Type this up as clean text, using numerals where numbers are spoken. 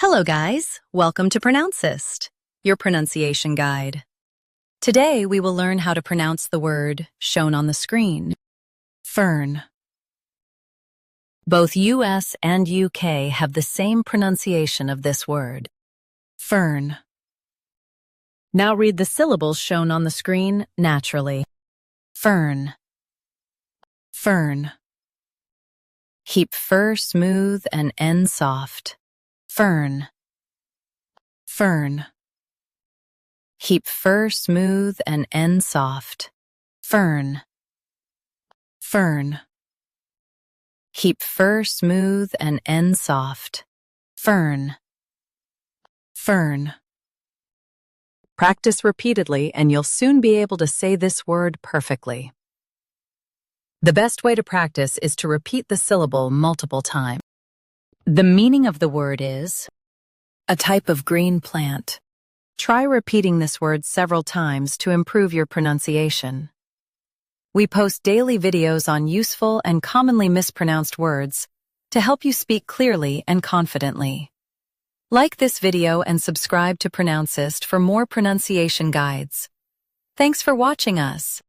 Hello guys, welcome to Pronouncist, your pronunciation guide. Today we will learn how to pronounce the word shown on the screen, FERN. Both US and UK have the same pronunciation of this word, FERN. Now read the syllables shown on the screen naturally. FERN, FERN. Keep FER smooth and N soft. FERN, FERN. Keep FER smooth and N soft. FERN, FERN. Keep FER smooth and N soft. FERN, FERN. Practice repeatedly and you'll soon be able to say this word perfectly. The best way to practice is to repeat the syllable multiple times. The meaning of the word is a type of green plant. Try repeating this word several times to improve your pronunciation. We post daily videos on useful and commonly mispronounced words to help you speak clearly and confidently. Like this video and subscribe to Pronouncist for more pronunciation guides. Thanks for watching us.